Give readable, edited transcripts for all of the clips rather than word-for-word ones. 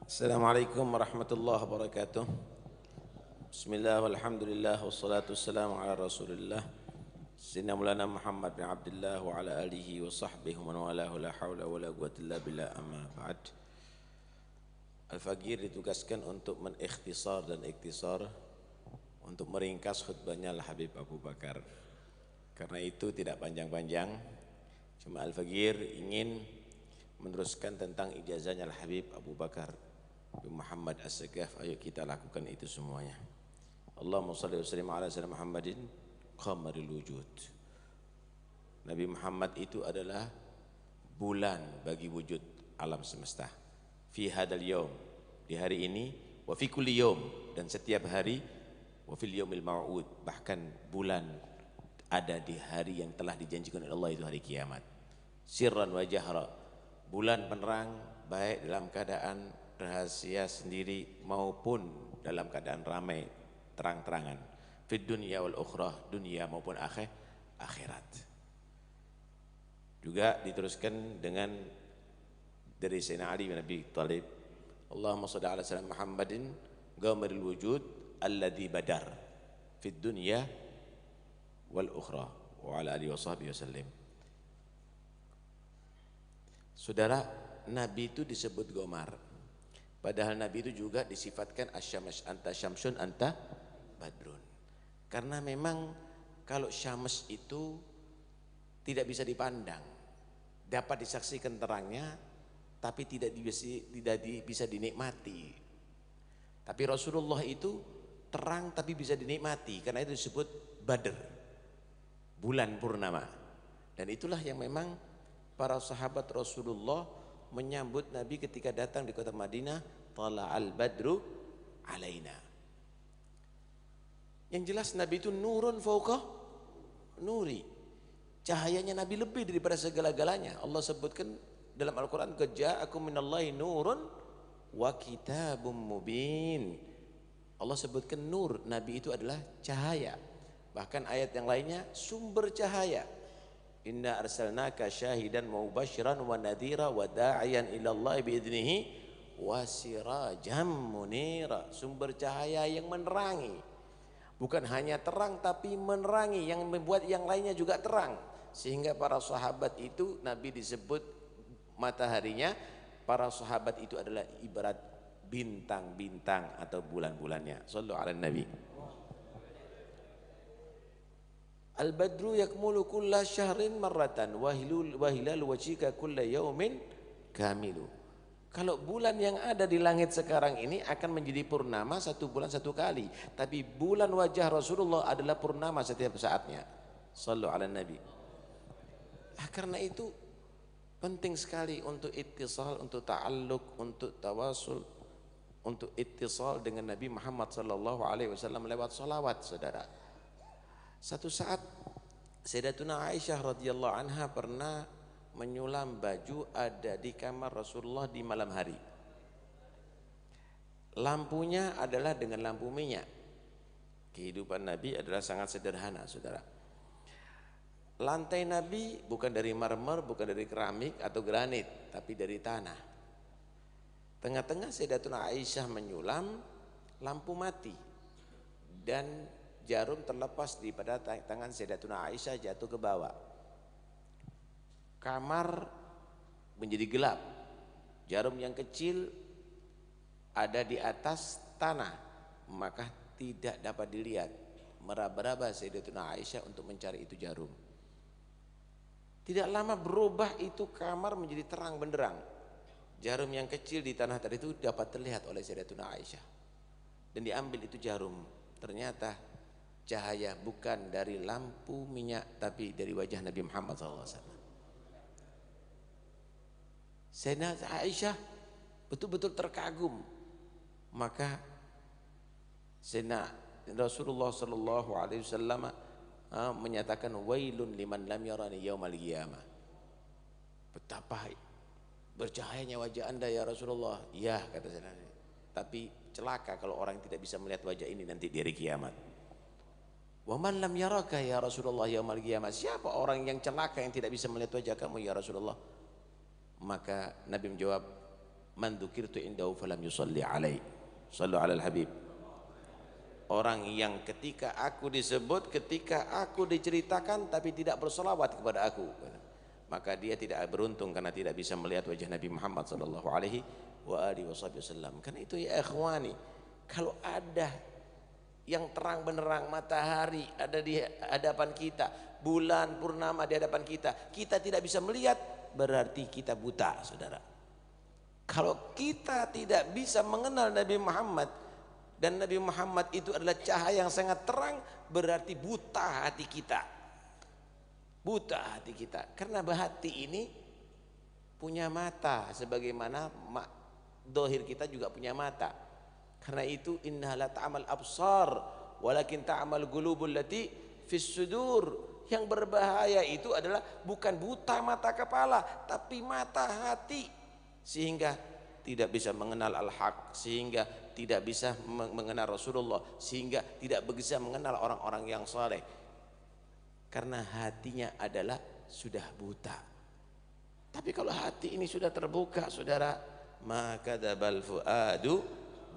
Assalamualaikum warahmatullahi wabarakatuh. Bismillah walhamdulillah wassalatu wassalamu ala rasulillah Sayyidina Maulana Muhammad bin Abdullah wa ala alihi wa sahbihi wa man walahu la hawla wa la quwwata illa billah amma ba'd. Al-Faqir ditugaskan untuk menikhtisar dan iktisar, untuk meringkas khutbahnya Al-Habib Abu Bakar. Karena itu tidak panjang-panjang, cuma Al-Faqir ingin meneruskan tentang ijazahnya Al-Habib Abu Bakar bin Muhammad As-Sagaf. Ayo kita lakukan itu semuanya. Allahumma salli wa sallim ala sayyidina Muhammadin qamaril wujud. Nabi Muhammad itu adalah bulan bagi wujud alam semesta. Fi hadal yaum, di hari ini, wa fi kulli yaum, dan setiap hari, wa fil yaumil mau'ud, bahkan bulan ada di hari yang telah dijanjikan oleh Allah, itu hari kiamat. Sirran wa jahra, bulan penerang baik dalam keadaan rahasia sendiri maupun dalam keadaan ramai terang-terangan. Fid dunya wal ukhra, dunia maupun akhirat. Juga diteruskan dengan dari Sayyidina Ali bin Abi Thalib, Allahumma shalli ala sayyidina Muhammadin ghamaril wujud alladhi badar fid dunya wal ukhra wa ala alihi wa sahbihi wasallim. Saudara, Nabi itu disebut Gomar, padahal Nabi itu juga disifatkan asyams, anta syamsun anta badrun. Karena memang kalau syams itu tidak bisa dipandang, dapat disaksikan terangnya, tapi tidak bisa dinikmati. Tapi Rasulullah itu terang tapi bisa dinikmati, karena itu disebut Badr, bulan purnama. Dan itulah yang memang para sahabat Rasulullah menyambut Nabi ketika datang di kota Madinah, tala'al badru alaina. Yang jelas Nabi itu nurun fauqa nuri. Cahayanya Nabi lebih daripada segala-galanya. Allah sebutkan dalam Al-Quran, ja'akum minallahi nurun wa kitabum mubin. Allah sebutkan nur, Nabi itu adalah cahaya. Bahkan ayat yang lainnya sumber cahaya. Inna arsalnaka syahidan wa mubasyiran wa nadhira wa da'iyan ila Allah biidnihi wa sirajan munira. Sumber cahaya yang menerangi. Bukan hanya terang tapi menerangi, yang membuat yang lainnya juga terang. Sehingga para sahabat itu, Nabi disebut mataharinya, para sahabat itu adalah ibarat bintang-bintang atau bulan-bulannya. Sallu ala Nabi. Al-badru yakmulu kulla syahrin marratan wa hilal wajhika kulla yaumin kamilu. Kalau bulan yang ada di langit sekarang ini akan menjadi purnama satu bulan satu kali, tapi bulan wajah Rasulullah adalah purnama setiap saatnya. Sallu ala Nabi. Karena itu penting sekali untuk ittisal, untuk ta'alluq, untuk tawasul, untuk ittisal dengan Nabi Muhammad sallallahu alaihi wasallam lewat salawat, saudara. Satu saat Sayyidatuna Aisyah radhiyallahu anha pernah menyulam baju ada di kamar Rasulullah di malam hari. Lampunya adalah dengan lampu minyak. Kehidupan Nabi adalah sangat sederhana, saudara. Lantai Nabi bukan dari marmer, bukan dari keramik atau granit, tapi dari tanah. Tengah-tengah Sayyidatuna Aisyah menyulam, lampu mati dan jarum terlepas daripada tangan Sayyidatuna Aisyah, jatuh ke bawah. Kamar menjadi gelap. Jarum yang kecil ada di atas tanah, maka tidak dapat dilihat. Meraba-raba Sayyidatuna Aisyah untuk mencari itu jarum. Tidak lama berubah itu kamar menjadi terang benderang. Jarum yang kecil di tanah tadi itu dapat terlihat oleh Sayyidatuna Aisyah. Dan diambil itu jarum. Ternyata cahaya bukan dari lampu minyak, tapi dari wajah Nabi Muhammad SAW. Sayyidatuna Aisyah betul-betul terkagum. Maka Sayyidina Rasulullah SAW menyatakan, wailun liman lam yarani yaumal qiyamah. Betapa bercahayanya wajah anda ya Rasulullah. Ya, kata Sayyidina, tapi celaka kalau orang tidak bisa melihat wajah ini nanti di hari kiamat. Wa man lam yaraka ya Rasulullah yaumal qiyamah. Siapa orang yang celaka yang tidak bisa melihat wajah kamu ya Rasulullah? Maka Nabi menjawab, man dzukirtu indahu falam yusalli alai. Shallu alal habib. Orang yang ketika aku disebut, ketika aku diceritakan tapi tidak berselawat kepada aku, maka dia tidak beruntung karena tidak bisa melihat wajah Nabi Muhammad sallallahu alaihi wasallam. Karena itu ya ikhwani, kalau ada yang terang benderang matahari ada di hadapan kita, bulan purnama di hadapan kita, kita tidak bisa melihat, berarti kita buta, saudara. Kalau kita tidak bisa mengenal Nabi Muhammad, dan Nabi Muhammad itu adalah cahaya yang sangat terang, berarti buta hati kita. Buta hati kita. Karena hati ini punya mata, sebagaimana dohir kita juga punya mata. Karena itu innaha la ta'mal absar walakin ta'mal qulubul lati fis sudur. Yang berbahaya itu adalah bukan buta mata kepala, tapi mata hati, sehingga tidak bisa mengenal al-haq, sehingga tidak bisa mengenal Rasulullah, sehingga tidak bisa mengenal orang-orang yang saleh. Karena hatinya adalah sudah buta. Tapi kalau hati ini sudah terbuka, saudara, maka dzabal fuadu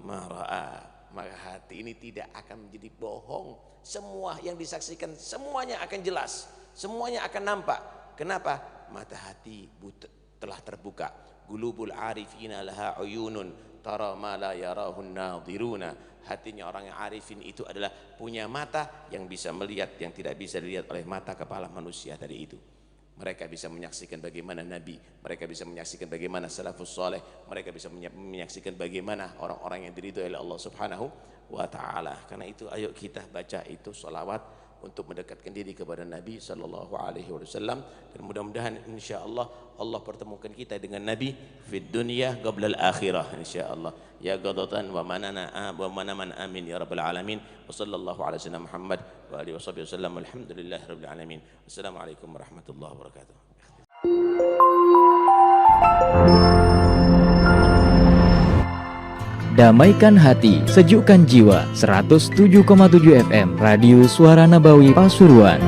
ma ra'a, maka hati ini tidak akan menjadi bohong. Semua yang disaksikan semuanya akan jelas, semuanya akan nampak. Kenapa? Mata hati telah terbuka. Qulubul arifina laha uyunun tara ma la yarahun nadhiruna. Hatinya orang yang arifin itu adalah punya mata yang bisa melihat yang tidak bisa dilihat oleh mata kepala manusia tadi itu. Mereka bisa menyaksikan bagaimana Nabi, mereka bisa menyaksikan bagaimana salafus saleh, mereka bisa menyaksikan bagaimana orang-orang yang diridhoi oleh Allah Subhanahu wa taala. Karena itu ayo kita baca itu sholawat untuk mendekatkan diri kepada Nabi sallallahu alaihi wasallam, dan mudah-mudahan insyaallah Allah pertemukan kita dengan Nabi fid dunya qabla al-akhirah insyaallah. Ya qadatan wa manana wa manaman amin ya rabbal alamin. Wa sallallahu ala sayyidina Muhammad wa alihi wasallam. Alhamdulillahi rabbil alamin. Wassalamualaikum warahmatullahi wabarakatuh. Damaikan hati, sejukkan jiwa. 107,7 FM Radio Suara Nabawi Pasuruan.